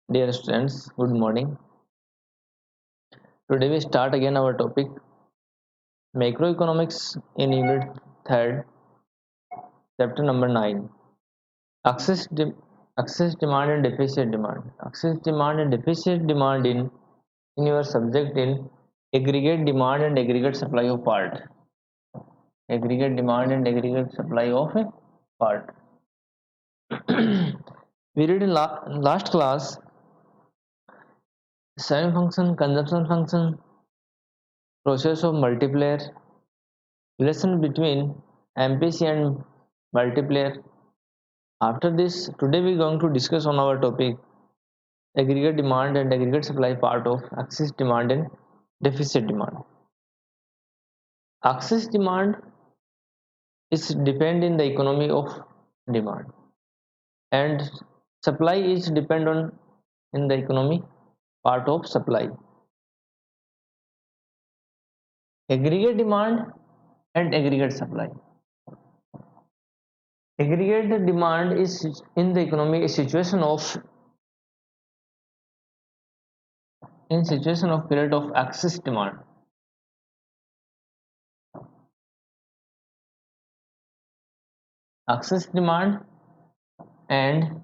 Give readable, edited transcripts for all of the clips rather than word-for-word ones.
Dear students, good morning. Today we start again our topic macroeconomics in unit 3rd, chapter number 9. Access, access demand and deficit demand. Access demand and deficit demand in your subject in aggregate demand and aggregate supply of part. Aggregate demand and aggregate supply of a part. We read in last class saving function, consumption function, process of multiplier, relation between MPC and multiplier. After this, today we are going to discuss on our topic aggregate demand and aggregate supply part of excess demand and deficit demand. Excess demand is depend in the economy of demand and supply is depend on in the economy part of supply. Aggregate demand and aggregate supply. Aggregate demand is in the economy a situation of period of excess demand. Excess demand and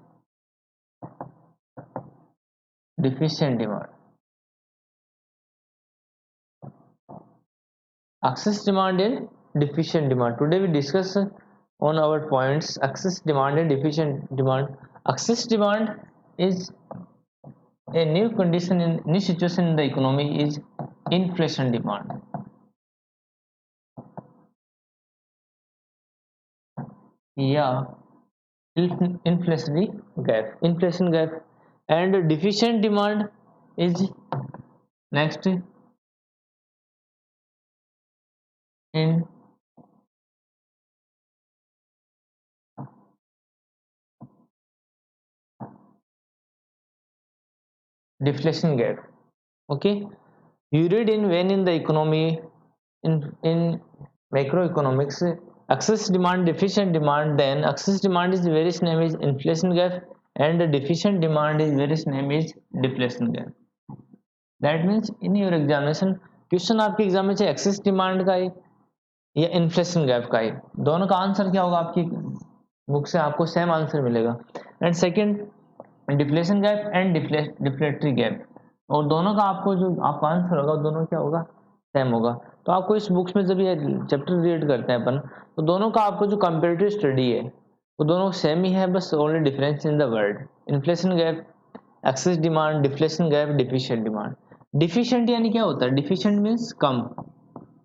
deficient demand. Excess demand and deficient demand. Today we discuss on our points excess demand and deficient demand. Excess demand is a new condition in new situation in the economy is inflation demand. Yeah, inflation gap, and deficient demand is next in deflation gap. Okay, you read in when in the economy in macroeconomics excess demand deficient demand, then excess demand is various name is inflation gap and the deficient demand is various name is deflation gap. That means in your examination question आपके exam में चाहे excess demand का है या inflation gap का है, दोनों का आंसर क्या होगा आपकी बुक से आपको सेम आंसर मिलेगा. And second deflation gap and deflationary gap, और दोनों का आपको जो आपका आंसर होगा दोनों क्या होगा सेम होगा. तो आपको इस बुक्स में जब ये चैप्टर रीड करते हैं अपन तो दोनों का आपको जो कंपेरेटिव स्टडी है वो दोनों सेम ही है, बस only difference in the word. Inflation gap, excess demand, deflation gap, deficient demand. Deficient यानी क्या होता है? डिफिशिएंट मीन्स कम,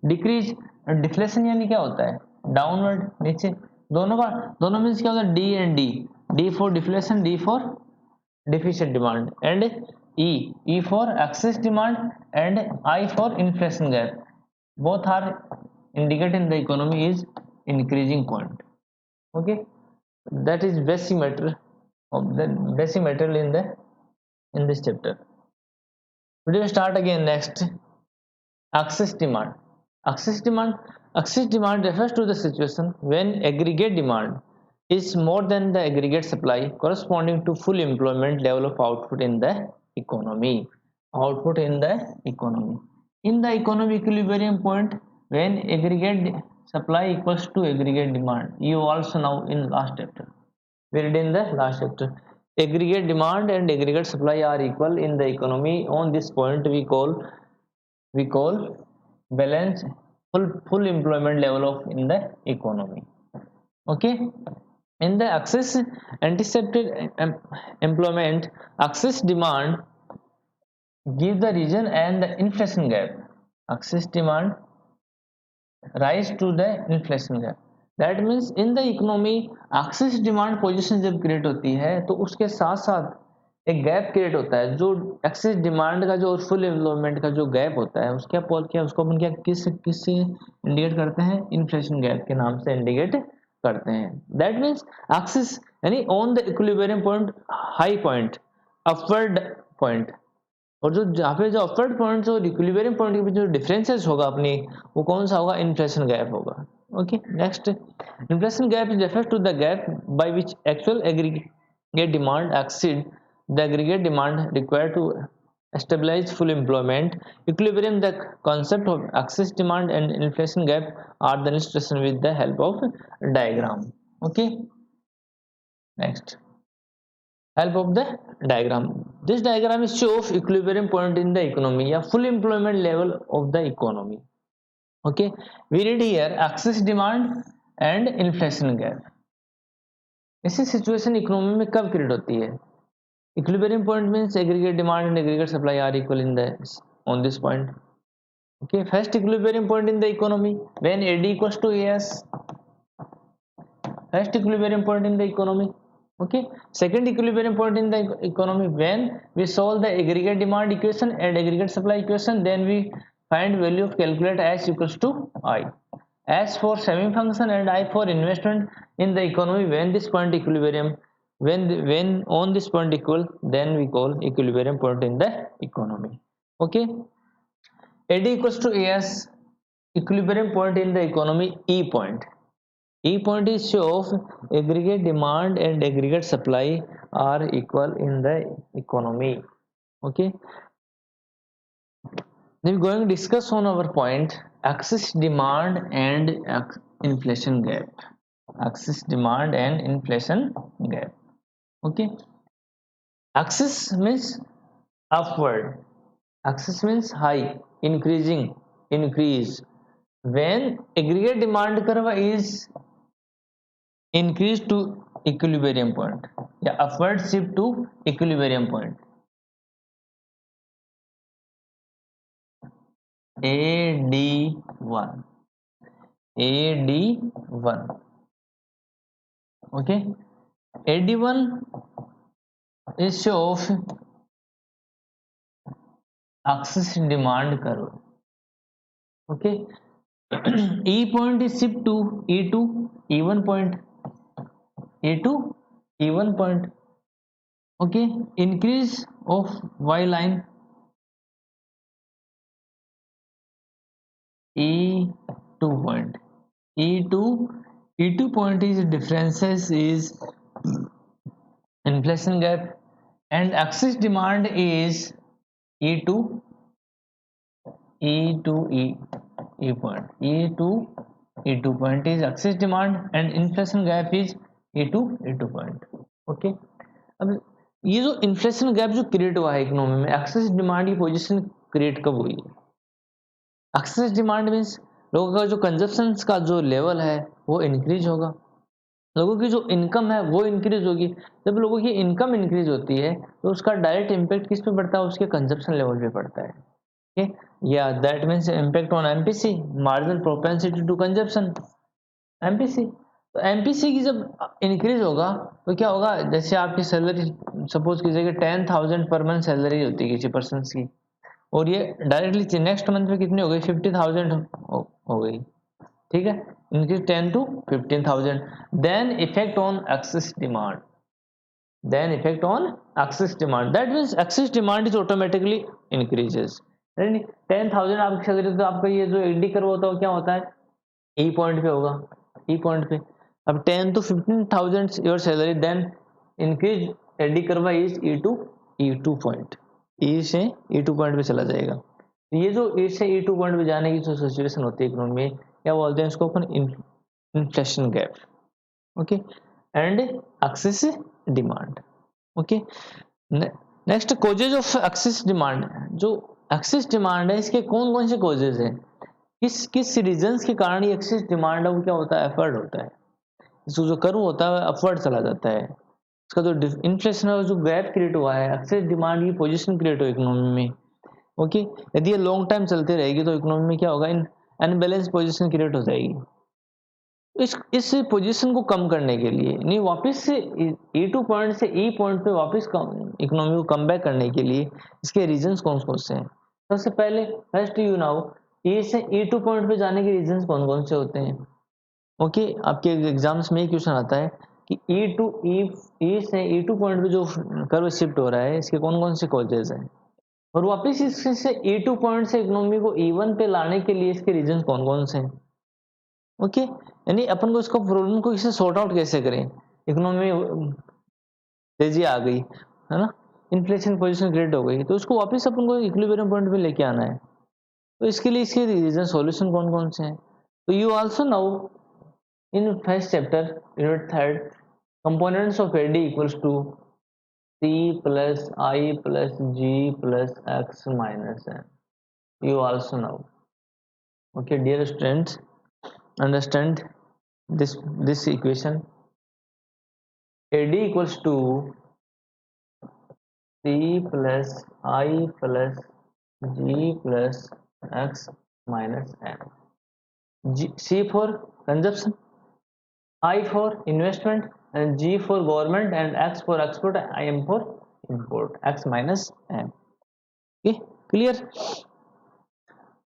डिक्रीज. डिफ्लेशन यानी क्या होता है? डाउनवर्ड, नीचे. दोनों मीन्स क्या होता है? D and D. D for deflation, D for deficient demand, and E for excess demand and I for inflation gap. Both are indicating the economy is increasing point. Okay, that is basic matter of the basic material in this chapter. Today we start again next excess demand. Excess demand refers to the situation when aggregate demand is more than the aggregate supply corresponding to full employment level of output in the economy. Output in the economy. In the economy equilibrium point, when aggregate supply equals to aggregate demand. You also know in last chapter. We read in the last chapter. Aggregate demand and aggregate supply are equal in the economy. On this point, we call balance full employment level of in the economy. Okay, in the excess anticipated employment, excess demand give the region and the inflation gap. Excess demand rise to the inflation gap. That means in the economy excess demand position जब create होती है तो उसके साथ साथ एक gap create होता है. जो एक्सेस डिमांड का जो फुल एम्प्लॉयमेंट का जो गैप होता है उसके क्या उसको अपन क्या किससे इंडिकेट करते हैं? इन्फ्लेशन गैप के नाम से इंडिकेट करते हैं. दैट मीन्स एक्सेस यानी on the equilibrium point, high point, upward point, और जो जहाँ पे जो अपवर्ड पॉइंट और इक्विलिब्रियम पॉइंट के बीच जो डिफरेंसेस होगा अपनी, वो कौन सा होगा? इन्फ्लेशन गैप होगा. Okay, next inflation gap is refers to the gap by which actual aggregate demand exceed the aggregate demand required to stabilize full employment equilibrium. The concept of excess demand and inflation gap are then illustrated with the help of diagram. Okay, next, help of the diagram. This diagram is show of equilibrium point in the economy या full employment level of the economy. Okay, we read here excess demand and inflation gap. ऐसी situation economy में कब create होती है? Equilibrium point means aggregate demand and aggregate supply are equal in the on this point. Okay, first equilibrium point in the economy when AD equals to AS. First equilibrium point in the economy. Okay, second equilibrium point in the economy when we solve the aggregate demand equation and aggregate supply equation, then we find value of calculate S equals to I. S for saving function and I for investment in the economy. When this point equilibrium, when on this point equal, then we call equilibrium point in the economy. Okay, AD equals to AS, equilibrium point in the economy. E point. E point is show of aggregate demand and aggregate supply are equal in the economy. Okay, then we're going to discuss on our point excess demand and inflation gap. Excess demand and inflation gap. Okay, excess means upward, excess means high, increasing, increase. When aggregate demand curve is increase to equilibrium point या upward shift to equilibrium point, AD1, AD1. Okay, AD1 is show of excess demand curve. Okay, E point is shift to E2, E1 point, E2, E1 point. Okay, increase of Y line, E2 point, E2 point is differences is inflation gap and excess demand is E2 E point, E2 point is excess demand and inflation gap is E2 point. Okay, अब ये जो inflation gap जो create हुआ है economy में, access demand की position create कब हुई है? एक्सेस डिमांड मीन्स लोगों का जो कंजप्शन का जो लेवल है वो इंक्रीज होगा, लोगों की जो इनकम है वो इंक्रीज होगी. जब लोगों की इनकम इंक्रीज होती है तो उसका डायरेक्ट इम्पैक्ट किस पे पड़ता है? उसके कंजप्शन लेवल पे पड़ता है. या that means impact on MPC, marginal propensity to consumption, MPC. तो एमपीसी की जब इंक्रीज होगा तो क्या होगा? जैसे आपकी सैलरी सपोज कीजिए कि 10,000 पर मंथ सैलरी होती है किसी पर्सन की, और ये डायरेक्टली नेक्स्ट मंथ में कितनी हो गई? 50,000 हो गई. ठीक है, increase 10 to 15,000. Then effect on excess demand, then effect on excess demand, that means excess demand is automatically increases. 10,000 आपकी सैलरी, तो आपका ये जो एडी कर्व होता है क्या होता है? ई पॉइंट पे होगा, ई पॉइंट पे. अब 10 to 15,000 your salary, then increase AD curve is E2 point, E से E2 पॉइंट पे चला जाएगा. ये जो ई से E2 पॉइंट पे जाने की जो सिचुएशन होती है इकोनॉमी में, क्या बोलते हैं इसको अपन? Inflation gap. Okay, and excess demand. Okay, next causes of excess demand. जो एक्सेस डिमांड है इसके कौन कौन से कॉजेज हैं? किस रीजंस के कारण ये एक्सेस डिमांड है वो क्या होता है? अपवर्ड होता है. इसको जो कर्व होता है अपवर्ड चला जाता है. इसका जो इन्फ्लेशन है जो गैप क्रिएट हुआ है, एक्सेस डिमांड की पोजीशन क्रिएट हुई इकोनॉमी में. ओके, यदि ये लॉन्ग टाइम चलती रहेगी तो इकोनॉमी में क्या होगा? अनबैलेंस पोजीशन क्रिएट हो जाएगी. इस पोजीशन को कम करने के लिए, नहीं वापस से E2 पॉइंट से E पॉइंट पे वापस इकोनॉमी को कम बैक करने के लिए इसके रीजंस कौन कौन से हैं? सबसे पहले फर्स्ट यू नाउ E से E2 पॉइंट पे जाने के रीजंस कौन कौन से होते हैं? ओके, आपके एग्जाम्स में क्वेश्चन आता है कि E से E2 पॉइंट पे जो कर्व शिफ्ट हो रहा है इसके कौन कौन से कॉजेज हैं, और वापस इससे E2 पॉइंट से इकोनॉमी को E1 पे लाने के लिए इसके रीजंस कौन कौन से हैं. ओके, यानी अपन को इसको प्रॉब्लम को इसे सॉर्ट आउट कैसे करें? इकोनॉमी में तेजी आ गई है ना, इन्फ्लेशन पोजीशन क्रिएट हो गई, तो उसको वापस अपन को इक्विलिब्रियम पॉइंट पे लेके आना है। तो इसके लिए इसके रीजन सॉल्यूशन कौन कौन से हैं, तो you also now in first chapter unit 3 components of AD equals to c plus I plus g plus x minus n, you also know. Okay dear students, understand this equation. AD equals to c plus I plus g plus x minus n. C for consumption, I for investment, and G for government, and X for export, I M for import, X minus M. Okay, clear?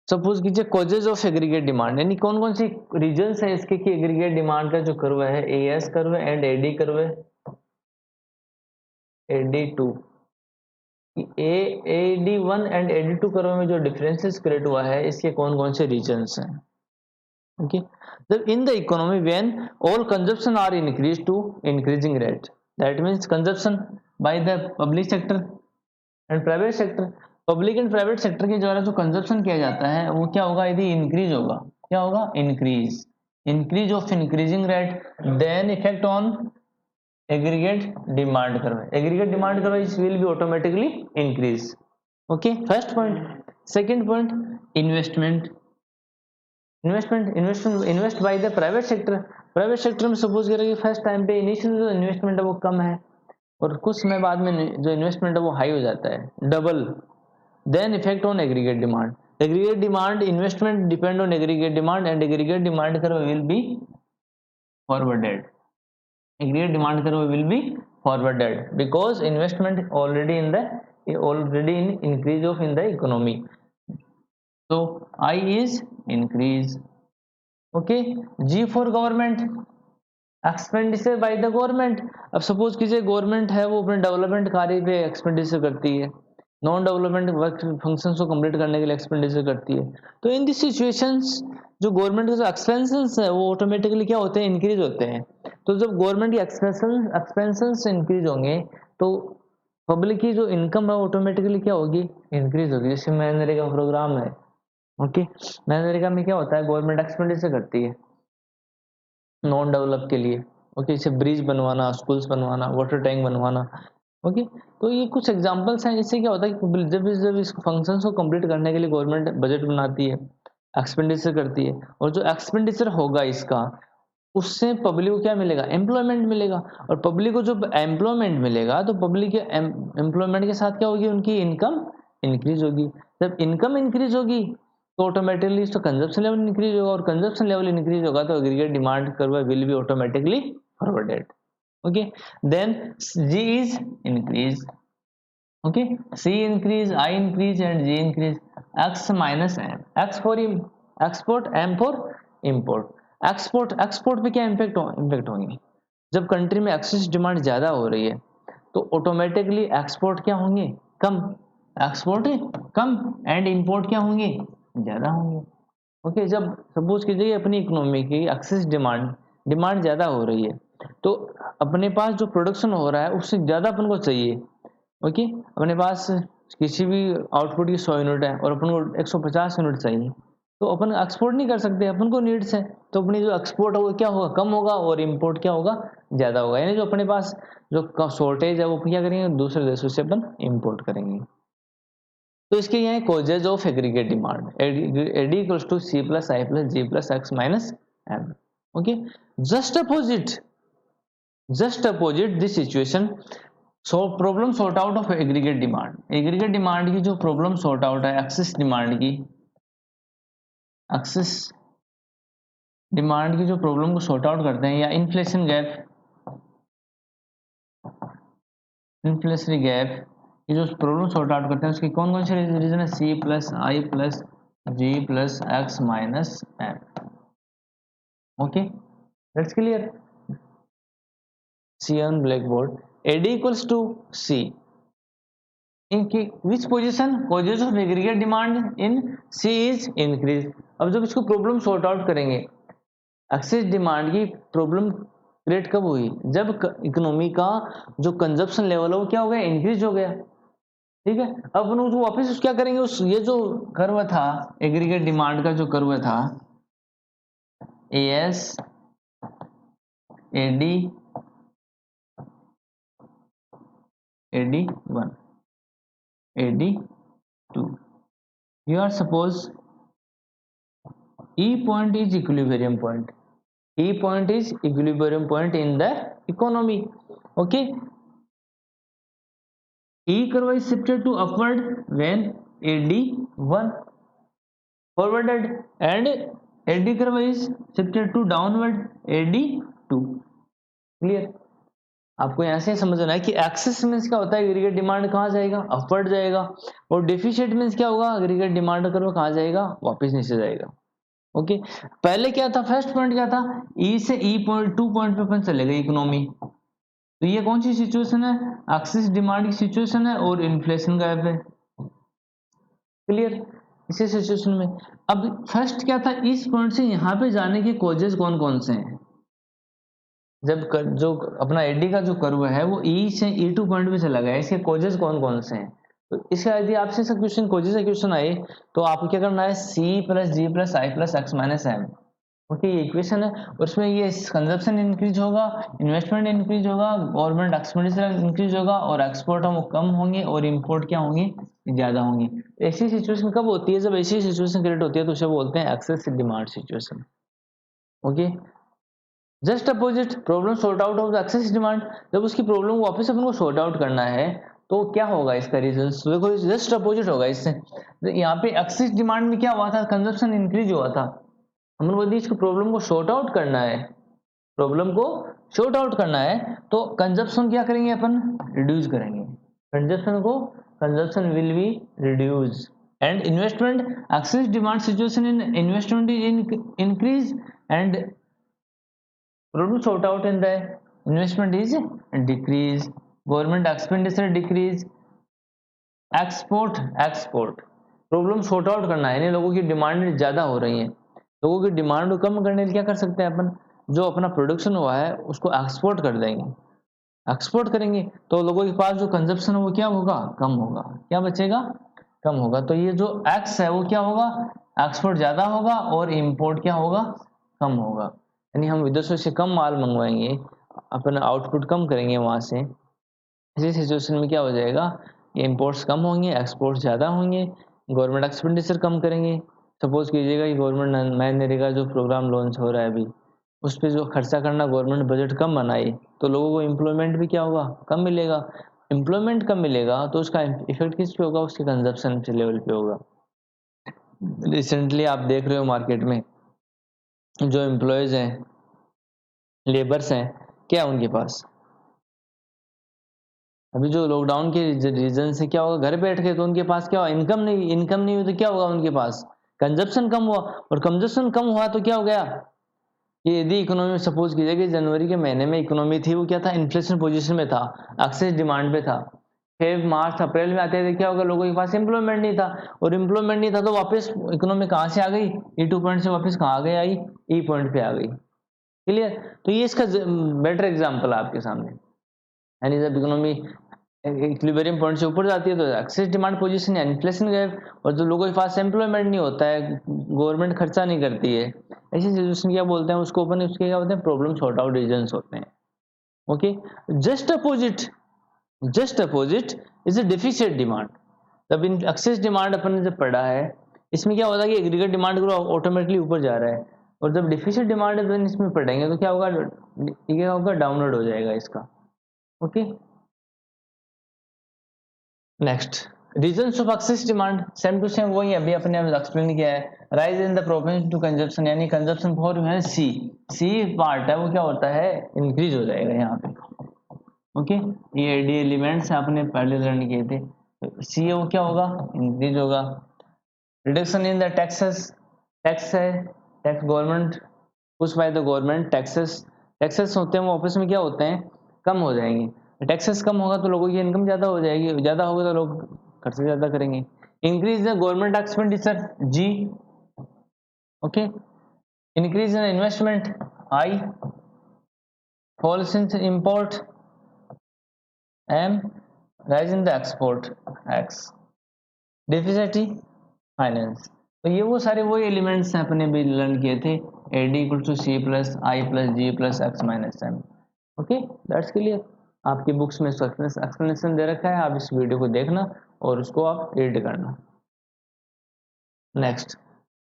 Suppose कीजिए causes of aggregate demand, यानी कौन कौन सी regions है इसके कि aggregate demand का जो curve है AS curve and AD curve है, AD2 AD1 and AD2 curve में जो डिफरेंसेस क्रिएट हुआ है इसके कौन कौन से रीजन्स हैं। Okay, in the economy when all consumption are increased to increasing rate, that means consumption by the public sector and private sector, public and private sector के द्वारा जो consumption किया जाता है वो क्या होगा, यदि increase होगा, क्या होगा, increase of increasing rate, then effect on aggregate demand curve, aggregate demand curve will be automatically increase. Okay, first point. Second point, investment invest by the private sector में सपोज करें कि फर्स्ट टाइम पे initial जो investment है वो कम है और कुछ समय बाद में जो इन्वेस्टमेंट है वो हाई हो जाता है, double, then effect on aggregate demand, investment depend on aggregate demand and aggregate demand curve will be forwarded, aggregate demand curve will be forwarded because investment already in increase of in the economy, so I is increase. Okay, G for government, expenditure by the government. अब suppose कीजिए government है वो अपने development कार्य पे expenditure करती है, non development work functions को कंप्लीट करने के लिए एक्सपेंडिचर करती है, तो इन दिस सिचुएशंस जो गवर्नमेंट के जो एक्सपेंसेस है वो ऑटोमेटिकली क्या होते हैं, इंक्रीज होते हैं। तो जब गवर्नमेंट की एक्सपेंसेस इंक्रीज होंगे तो पब्लिक की जो इनकम है ऑटोमेटिकली क्या होगी, इंक्रीज होगी। जैसे मनरेगा प्रोग्राम है, ओके, मनरेगा में क्या होता है, गवर्नमेंट एक्सपेंडिचर करती है नॉन डेवलप के लिए, ओके, जैसे ब्रिज बनवाना, स्कूल्स बनवाना, वाटर टैंक बनवाना, ओके। तो ये कुछ एग्जांपल्स हैं। इससे क्या होता है कि जब इस फंक्शंस को कंप्लीट करने के लिए गवर्नमेंट बजट बनाती है, एक्सपेंडिचर करती है, और जो एक्सपेंडिचर होगा इसका उससे पब्लिक को क्या मिलेगा, एम्प्लॉयमेंट मिलेगा, और पब्लिक को जब एम्प्लॉयमेंट मिलेगा तो पब्लिक के एम्प्लॉयमेंट के साथ क्या होगी, उनकी इनकम इंक्रीज होगी। जब इनकम इंक्रीज होगी तो ऑटोमेटिकली इसका कंजप्शन लेवल इंक्रीज होगा, और कंजप्शन लेवल इंक्रीज होगा तो aggregate demand curve will be automatically forwarded. Okay, then G is increase, okay, C increase, I increase and G increase, X minus M, X for export, M for import. Export पे क्या impact होंगे, जब country में excess demand ज्यादा हो रही है तो ऑटोमेटिकली एक्सपोर्ट क्या होंगे, कम, एक्सपोर्ट कम एंड इंपोर्ट क्या होंगे, ज्यादा होंगे। ओके, जब सपोज कीजिए अपनी इकोनॉमी की एक्सेस डिमांड ज्यादा हो रही है तो अपने पास जो प्रोडक्शन हो रहा है उससे ज्यादा अपन को चाहिए। ओके, अपने पास किसी भी आउटपुट की 100 यूनिट है और अपन को 150 यूनिट चाहिए, तो अपन एक्सपोर्ट नहीं कर सकते, अपन को नीड्स है, तो अपनी जो एक्सपोर्ट होगा क्या होगा, कम होगा, और इंपोर्ट क्या होगा, ज्यादा होगा। यानी जो अपने पास जो शॉर्टेज है वो क्या करेंगे, दूसरे देशों से अपन इंपोर्ट करेंगे। तो इसके यहाँ causes of aggregate demand, AD equals to C plus I plus G plus X minus M। Okay, just opposite this situation, so problem sort out of aggregate demand की जो प्रॉब्लम सॉर्ट आउट है excess demand की जो problem को sort out करते हैं, या inflationary gap ये जो प्रॉब्लम सॉर्ट आउट करते हैं उसकी कौन कौन से रीजन है, C plus I plus G plus X minus M। Okay, that's clear. C on blackboard, AD equals to C in which position, causes of aggregate demand in C is increase। अब जब इसको problem sort out करेंगे, access demand की problem create कब हुई? जब economy का जो कंजप्शन लेवल है वो क्या हो गया? इंक्रीज हो गया। ठीक है, अब अपन उसको वापस क्या करेंगे, उस ये जो कर्व था एग्रीगेट डिमांड का, जो कर्व था AS AD AD1 AD2, you are suppose E point is equilibrium point. E point is equilibrium point in the economy. Okay, E curve is shifted to upward when AD1 forwarded and AD curve is shifted to downward AD2. Clear? आपको यहाँ से समझना है कि access means क्या होता है, aggregate demand कहाँ जाएगा? अपवर्ड जाएगा। और डिफिशिएंट मीन्स क्या होगा? एग्रीगेट डिमांड कर्व कहाँ जाएगा? वापस नीचे जाएगा। ओके, पहले क्या था? फर्स्ट पॉइंट क्या था? ई से ई पॉइंट 2 पॉइंट पे अपन चले गए इकोनॉमी। तो ये कौन सी सिचुएशन है? एक्सेस डिमांड की सिचुएशन है और इन्फ्लेशन गायब है। क्लियर? इसी सिचुएशन में अब फर्स्ट क्या था? इस पॉइंट से यहाँ पे जाने के कॉजेज कौन कौन से हैं? जब जो अपना एडी का जो कर्व है वो ई से E2 पॉइंट पे चला गया, इसके कॉजेज कौन कौन से हैं? तो इसका यदि आपसे सब क्वेश्चन कॉजेज का क्वेश्चन आए तो आपको क्या करना है? C plus G plus I plus X minus M। Okay, ये इक्वेशन है और उसमें ये कंजप्शन इंक्रीज होगा, इन्वेस्टमेंट इंक्रीज होगा, गवर्नमेंट एक्सपेंडिचर इंक्रीज होगा और एक्सपोर्ट हम कम होंगे और इंपोर्ट क्या होंगे? ज्यादा होंगे। ऐसी सिचुएशन कब होती है? जब ऐसी सिचुएशन क्रिएट होती है तो उसे बोलते हैं excess demand situation. Okay, just opposite problem sort out of the excess demand. जब उसकी प्रॉब्लम वापस अपन को सॉर्ट आउट करना है तो क्या होगा इसका रीजन? देखो जस्ट अपोजिट होगा इससे। यहाँ पे एक्सेस डिमांड में क्या हुआ था? कंजप्शन इंक्रीज हुआ था। हमने बोली इसको प्रॉब्लम को सॉर्ट आउट करना है, प्रॉब्लम को सॉर्ट आउट करना है तो कंजप्शन क्या करेंगे? अपन रिड्यूस करेंगे कंजप्शन को, consumption will be reduce and investment excess demand situation in investment is increase and problem sort out in the investment is decrease, government expenditure decrease, export problem sort out करना है। लोगों की demand ज्यादा हो रही है, लोगों की डिमांड को कम करने के लिए क्या कर सकते हैं अपन? जो अपना प्रोडक्शन हुआ है उसको एक्सपोर्ट कर देंगे, एक्सपोर्ट करेंगे तो लोगों के पास जो कंजप्शन है वो क्या होगा? कम होगा। क्या बचेगा? कम होगा। तो ये जो एक्स है वो क्या होगा? एक्सपोर्ट ज्यादा होगा और इंपोर्ट क्या होगा? कम होगा। यानी हम विदेशों से कम माल मंगवाएंगे, अपना आउटपुट कम करेंगे वहां से। इसी सिचुएशन में क्या हो जाएगा? ये इंपोर्ट्स कम होंगे, एक्सपोर्ट्स ज़्यादा होंगे, गवर्नमेंट एक्सपेंडिचर कम करेंगे। सपोज कीजिएगा कि गवर्नमेंट मनरेगा जो प्रोग्राम लॉन्च हो रहा है अभी, उस पर जो खर्चा करना गवर्नमेंट बजट कम बनाए तो लोगों को एम्प्लॉयमेंट भी क्या होगा? कम मिलेगा। एम्प्लॉयमेंट कम मिलेगा तो उसका इफेक्ट किस पे होगा? उसके कंजप्शन के लेवल पे होगा। रिसेंटली आप देख रहे हो मार्केट में जो एम्प्लॉयज हैं, लेबर्स हैं, क्या उनके पास अभी जो लॉकडाउन के रीजन से क्या होगा? घर बैठ के तो उनके पास क्या होगा? इनकम नहीं हुई तो क्या होगा? उनके पास कंजप्शन कम हुआ और कंजप्शन कम हुआ तो क्या हो गया? ये यदि इकोनॉमी सपोज कीजिए कि जनवरी के महीने में इकोनॉमी थी वो क्या था? इन्फ्लेशन पोजीशन में था, एक्सेस डिमांड पे था। फिर मार्च अप्रैल में आते थे क्या होगा? लोगों के पास एम्प्लॉयमेंट नहीं था और एम्प्लॉयमेंट नहीं था तो वापस इकोनॉमी कहाँ से आ गई? E2 पॉइंट से वापस कहाँ आ गई? आई ई पॉइंट पे आ गई। क्लियर? तो ये इसका बेटर एग्जाम्पल है आपके सामने। यानी जब इकोनॉमी इक्विलिब्रियम पॉइंट से ऊपर जाती है तो एक्सेस डिमांड पोजीशन या इन्फ्लेशन गैप, और जो लोगों के पास एम्प्लॉयमेंट नहीं होता है, गवर्नमेंट खर्चा नहीं करती है, ऐसी सिचुएशन क्या बोलते हैं? उसको अपन उसके क्या बोलते हैं? प्रॉब्लम सॉर्ट आउट रीजंस होते हैं। Okay, just opposite is a deficient demand. तब इन एक्सेस डिमांड अपन ने जब पढ़ा है इसमें क्या होता है कि एग्रीगेट डिमांड ग्रो ऑटोमेटिकली ऊपर जा रहा है, और जब डेफिशिएंट डिमांड अपन इसमें पढ़ेंगे तो क्या होगा? ये क्या होगा? डाउनवर्ड हो जाएगा इसका। Okay, next reasons of excess demand same to same वही अभी अपने एक्सप्लेन किया है। Rise in the propensity to consumption, यानी कंजप्शन फॉर है सी पार्ट है वो क्या होता है? इंक्रीज हो जाएगा यहाँ पे। ओके, ये डी एलिमेंट्स आपने पहले लर्न किए थे। सी है वो क्या होगा? इंक्रीज होगा। Reduction in the taxes, tax है, tax government push by the government, taxes होते हैं वो ऑफिस में क्या होते हैं? कम हो जाएंगे। टैक्सेस कम होगा तो लोगों की इनकम ज्यादा हो जाएगी, ज्यादा होगा तो लोग खर्चे ज्यादा करेंगे। Increase the government expenditure G, okay, increase in investment I, falls in import M, rise in the export X, deficit finance. तो ये वो सारे वो एलिमेंट्स हैं अपने भी लर्न किए थे, A D equal to C plus I plus G plus X minus M. Okay, that's clear. आपकी बुक्स में एक्सप्लेनेशन दे रखा है, आप इस वीडियो को देखना और उसको आप रीड करना। Next,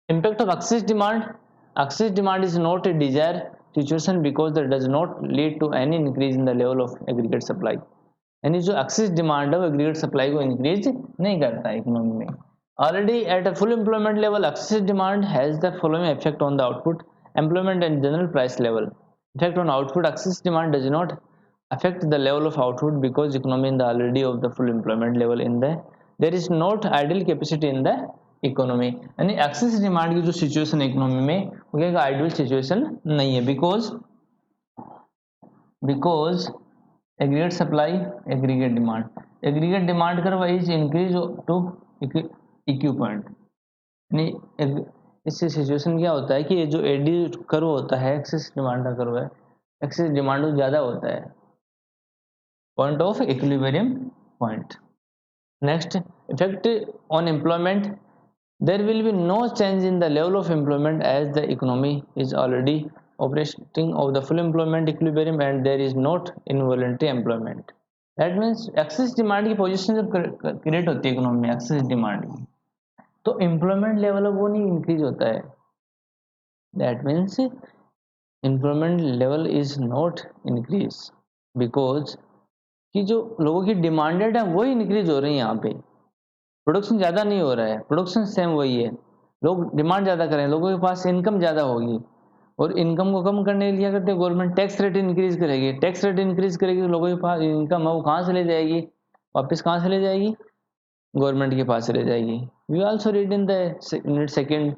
impact of excess demand. Excess demand is not a desired situation because it does not lead to any increase in the level of aggregate supply. यानी जो एक्सेस डिमांड है वो एग्रीगेट सप्लाई को increase नहीं करता है economy में। Already at a full employment level excess demand has the following effect on the output, employment and general price level. Effect on output, excess demand does not affect the level of output because economy in the already of the full employment level in the there is not idle capacity in the economy। यानी access demand की जो situation है economy में वो क्या ideal situation नहीं है, because aggregate supply aggregate demand कर वाइज इंक्रीज टू इक्विपमेंट। यानी इससे सिचुएशन क्या होता है कि ये जो एडी कर्व होता है एक्सेस डिमांड का कर्व है, एक्सेस डिमांड ज़्यादा होता है, point of equilibrium point। Next, effect on employment. There will be no change in the level of employment as the economy is already operating of the full employment equilibrium and there is not involuntary employment। That means excess demand की position जब create होती है economy में access demand की, तो employment level वो नहीं increase होता है। That means employment level is not increase because कि जो लोगों की डिमांडेड है वही इंक्रीज हो रही है। यहाँ पे प्रोडक्शन ज़्यादा नहीं हो रहा है, प्रोडक्शन सेम वही है, लोग डिमांड ज़्यादा करें, लोगों के पास इनकम ज़्यादा होगी और इनकम को कम करने के लिए क्या करते हैं गवर्नमेंट टैक्स रेट इंक्रीज करेगी। टैक्स रेट इंक्रीज करेगी तो लोगों के पास इनकम है वो कहाँ से ले जाएगी, वापस कहाँ से ले जाएगी, गवर्नमेंट के पास से ले जाएगी। We also read in the second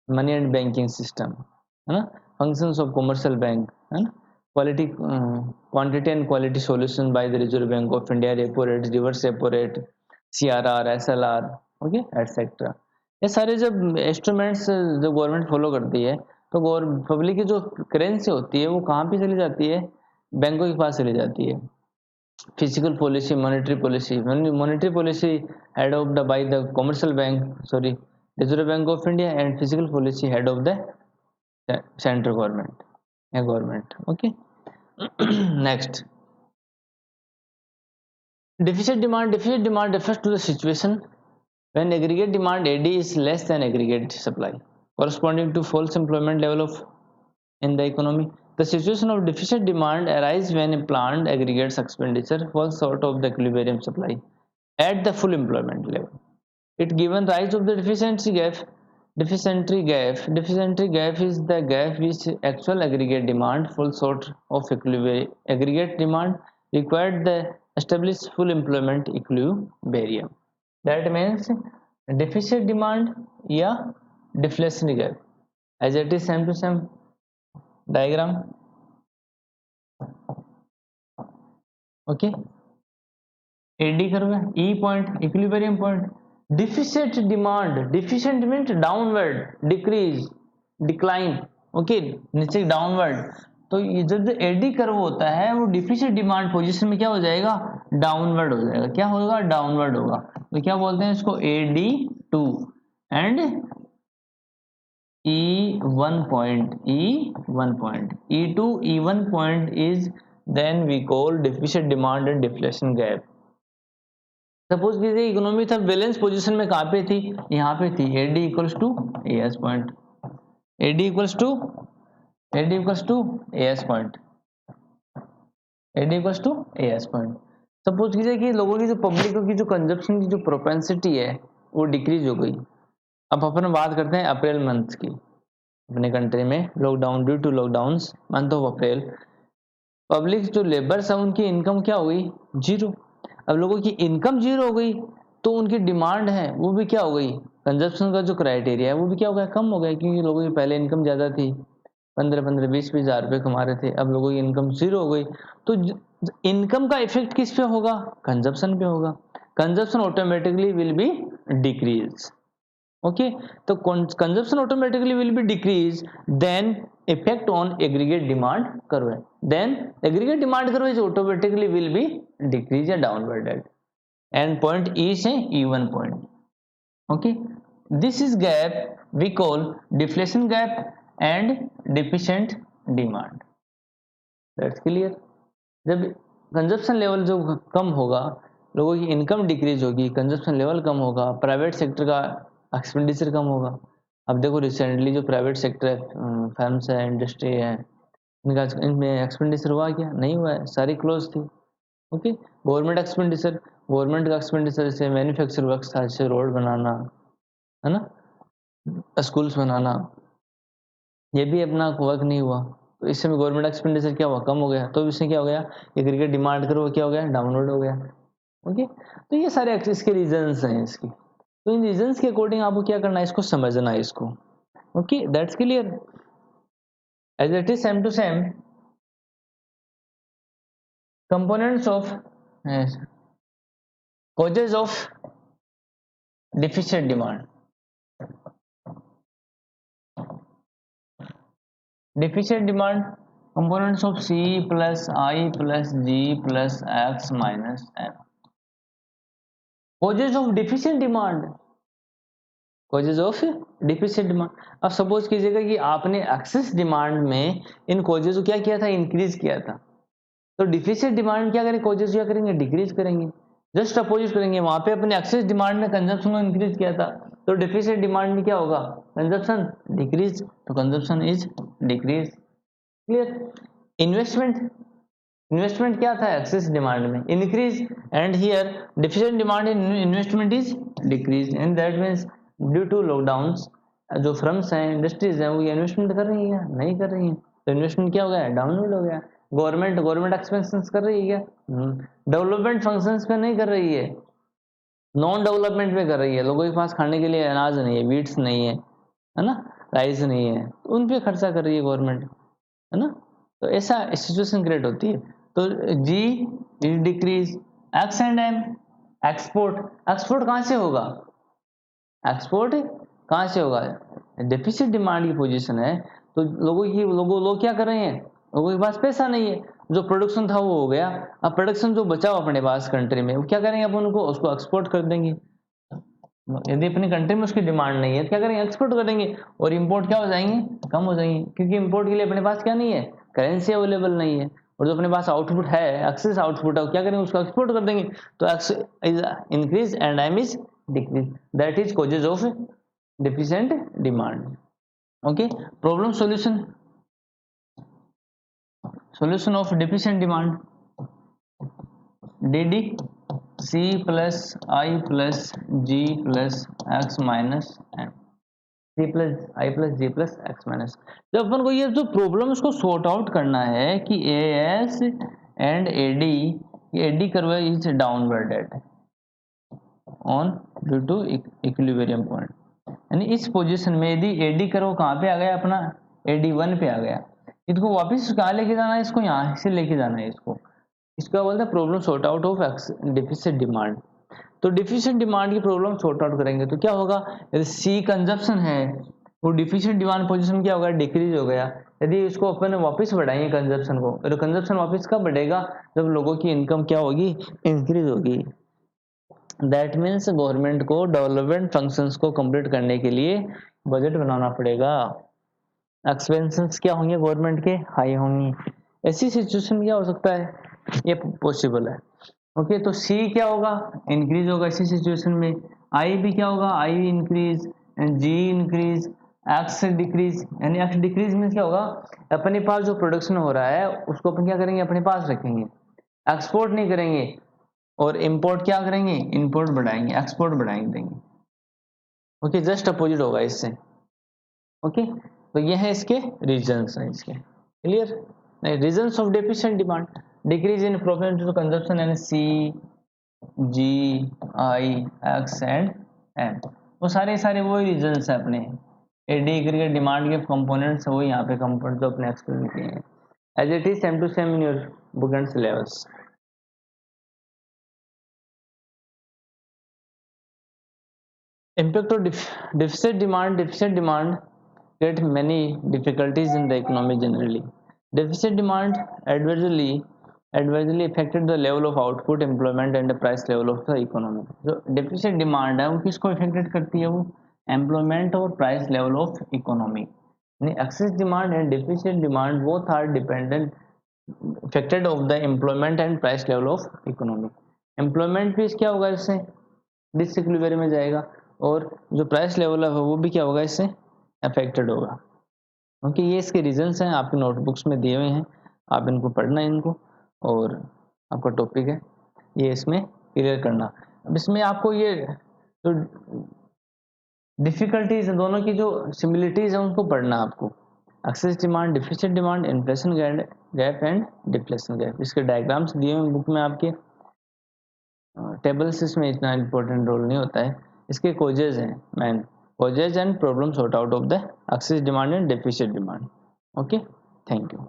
money and banking system, है ना, फंक्शंस ऑफ कमर्शियल बैंक, है ना, quality quantity and quality solution by the Reserve Bank of India, repo rate, reverse repo rate, CRR, SLR, okay etcetera. ये सारे जब instruments जो government follow करती है तो पब्लिक की जो करेंसी होती है वो कहाँ पे चली जाती है, बैंकों के पास चली जाती है। Physical policy, monetary policy adopted by the commercial bank, Reserve Bank of India, and fiscal policy head of the central government, okay। Next, deficit demand refers to the situation when aggregate demand AD is less than aggregate supply corresponding to false employment level in the economy। The situation of deficit demand arises when a planned aggregate expenditure falls short of the equilibrium supply at the full employment level। It given rise of the deficiency gap is the gap which actual aggregate demand falls short of aggregate demand required the establish full employment equilibrium। That means deficit demand या deflationary gap as it is same to same diagram, okay। AD curve है, E point equilibrium point, deficit demand, deficient means downward, decrease, decline, okay, नीचे downward. तो ये जब AD curve होता है वो deficit demand position में क्या हो जाएगा, डाउनवर्ड हो जाएगा। क्या होगा, डाउनवर्ड होगा। तो क्या बोलते हैं इसको, AD2 and E1 point, E2 E1 point is then we call deficit demand and deflation gap। Suppose कीजिए इकोनॉमी था बैलेंस पोजीशन में, कहाँ पे थी, यहाँ पे थी, AD equals to AS point, AD equals to AS point, AD equals to AS point. Suppose कीजिए कि लोगों की जो पब्लिक की जो कंजप्शन की जो प्रोपेंसिटी है वो डिक्रीज हो गई। अब अपन बात करते हैं अप्रैल मंथ की, अपने कंट्री में lockdown, due to lockdowns month of April, public जो लेबर्स है उनकी इनकम क्या हो गई, जीरो। अब लोगों की इनकम जीरो हो गई तो उनकी डिमांड है वो भी क्या हो गई, कंजप्शन का जो क्राइटेरिया है वो भी क्या हो गया, कम हो गया, क्योंकि लोगों की पहले इनकम ज़्यादा थी, 15-20 हज़ार रुपये कमा रहे थे, अब लोगों की इनकम जीरो हो गई। तो इनकम का इफेक्ट किस पे होगा, कंजप्शन पे होगा, consumption automatically will be decrease, okay. तो consumption automatically will be decrease, then effect on aggregate demand curve है। then aggregate demand curve is automatically will be decrease या downward and point E से E1 point. Okay, this is gap we call deflation gap and deficient demand. That's clear. जब consumption level जो कम होगा, लोगों की income decrease होगी, consumption level कम होगा, private sector का एक्सपेंडिचर कम होगा. अब देखो रिसेंटली जो प्राइवेट सेक्टर है, फर्म्स है, इंडस्ट्री है, इनमें एक्सपेंडिचर हुआ क्या? नहीं हुआ है, सारी क्लोज थी. ओके, गवर्नमेंट एक्सपेंडिचर, गवर्नमेंट का एक्सपेंडिचर से मैन्युफैक्चर वर्क था, जैसे रोड बनाना है ना, स्कूल्स बनाना, ये भी अपना वर्क नहीं हुआ. तो इस समय गवर्नमेंट एक्सपेंडिचर क्या हुआ? कम हो गया. तो इससे क्या हो गया? एग्रीगेट डिमांड करो क्या हो गया? डाउनवर्ड हो गया. ओके, तो ये सारे इसके रीजंस हैं इसकी. तो इन रीजंस के अकॉर्डिंग आपको क्या करना है? इसको समझना है इसको. Okay, that's clear. As it is same to same components of causes of deficient demand. Deficient demand components of C plus I plus G plus X minus M. Causes of deficient demand. Causes of deficient demand. अब suppose कीजिएगा कि आपने access demand में इन causes को क्या किया था? Increase किया था. तो डिफिसिट डिमांड क्या करें? कॉजेज क्या करेंगे? डिक्रीज करेंगे. जस्ट अपोजिट करेंगे. वहां पे अपने एक्सेस डिमांड में कंजप्शन को इंक्रीज किया था, तो डिफिसिट डिमांड में क्या होगा? कंजप्शन डिक्रीज, तो consumption is decrease. Clear. Investment, investment क्या था? एक्सेस डिमांड में increase, and here deficit demand in investment is decrease, and that means due to lockdowns जो फर्म्स हैं, इंडस्ट्रीज हैं, वो इन्वेस्टमेंट कर रही है? नहीं कर रही है. तो इन्वेस्टमेंट क्या हो गया? डाउनवर्ड हो गया. गवर्नमेंट एक्सपेंशंस कर रही है क्या? डेवलपमेंट फंक्शंस पे नहीं कर रही है, नॉन डेवलपमेंट पे कर रही है. लोगों के पास खाने के लिए अनाज नहीं है, वीट्स नहीं है ना, राइस नहीं है, तो उन पे खर्चा कर रही है गवर्नमेंट, है ना. तो ऐसा सिचुएशन क्रिएट होती है. तो G is decrease. X and M, export, export कहाँ से होगा? एक्सपोर्ट कहाँ से होगा? डेफिसिट डिमांड की पोजीशन है, तो लोग क्या कर रहे हैं? लोगों के पास पैसा नहीं है, जो प्रोडक्शन था वो हो गया. अब प्रोडक्शन जो बचा हो अपने पास कंट्री में, वो क्या करेंगे? अपन उनको उसको एक्सपोर्ट कर देंगे. यदि अपनी कंट्री में उसकी डिमांड नहीं है तो क्या करेंगे? एक्सपोर्ट करेंगे. और इंपोर्ट क्या हो जाएंगे? कम हो जाएंगे, क्योंकि इंपोर्ट के लिए अपने पास क्या नहीं है? करेंसी अवेलेबल नहीं है. और जो अपने पास आउटपुट है, एक्सेस आउटपुट है, वो क्या करेंगे? उसको एक्सपोर्ट कर देंगे. तो X is increase and M is decrease. That is causes of deficient demand. Okay, problem solution. Solution of deficient demand. DD C plus I plus G plus X minus M. C plus I plus G plus X minus. जब अपन को ये जो problem इसको sort out करना है कि AS and AD, ये AD curve is downwarded on due to equilibrium point. यानी इस पोजीशन में यदि AD कर्व कहाँ पे आ गया? अपना AD1 पे आ गया. इसको वापस कहाँ लेके जाना है? इसको यहाँ से लेके जाना है. इसको बोलते हैं problem sort out of deficit demand. तो डेफिसिट डिमांड की प्रॉब्लम सॉर्ट आउट करेंगे तो क्या होगा? यदि सी कंजप्शन है, वो डेफिसिट डिमांड पोजीशन क्या होगा? डिक्रीज हो गया. यदि इसको अपन वापस बढ़ाएंगे कंजप्शन को, तो कंजप्शन वापस कब बढ़ेगा? जब लोगों की इनकम क्या होगी? इंक्रीज होगी. दैट मीन्स गवर्नमेंट को डेवलपमेंट फंक्शंस को कंप्लीट करने के लिए बजट बनाना पड़ेगा. एक्सपेंसेस क्या होंगे? गवर्नमेंट के हाई होंगी. ऐसी सिचुएशन क्या हो सकता है? ये पॉसिबल है. ओके, तो सी क्या होगा? इंक्रीज होगा ऐसी सिचुएशन में. आई भी क्या होगा? I increase and G increase. X decrease, यानी एक्स डिक्रीज मीन्स क्या होगा? अपने पास जो प्रोडक्शन हो रहा है उसको अपन क्या करेंगे? अपने पास रखेंगे, एक्सपोर्ट नहीं करेंगे. और इंपोर्ट क्या करेंगे? इंपोर्ट बढ़ाएंगे, एक्सपोर्ट बढ़ाएंगे देंगे. ओके, जस्ट अपोजिट होगा इससे. ओके, तो ये है इसके रीजंस हैं इसके. Clear. Reasons of deficient demand. Decrease in profit to consumption यानी C, G, I, X and M. वो सारे वही रीजंस हैं अपने. एडी एग्रीगेट डिमांड के कंपोनेंट्स वो यहाँ पे कंपोनेंट जो अपने एक्सप्लेन किए हैं. As it is same to same in your book and syllabus. Impact of deficit demand. Deficit demand create many difficulties in the economy generally. Deficit demand adversely affected the level of output, employment and the price level of the economy. जो deficit demand है वो किसको affected करती है? वो employment और price level of economy. Excess demand and deficit demand both are dependent affected of the employment and price level of economy. Employment भी क्या होगा इससे डिसइक्विलिब्रियम में जाएगा और जो प्राइस लेवल है वो भी क्या होगा इससे अफेक्टेड होगा. ओके ये इसके रीजंस हैं आपके नोटबुक्स में दिए हुए हैं, आप इनको पढ़ना है इनको और आपका टॉपिक है ये इसमें क्लियर करना. अब इसमें आपको ये जो डिफिकल्टीज दोनों की जो सिमिलरिटीज है उनको पढ़ना आपको. Excess demand, deficit demand, inflation gap and deflation gap. इसके डायग्राम्स दिए हुए बुक में आपके. टेबल्स इसमें इतना इंपॉर्टेंट रोल नहीं होता है. इसके कोजेज हैं man causes and problems sort out of the excess demand and deficit demand. Okay, thank you.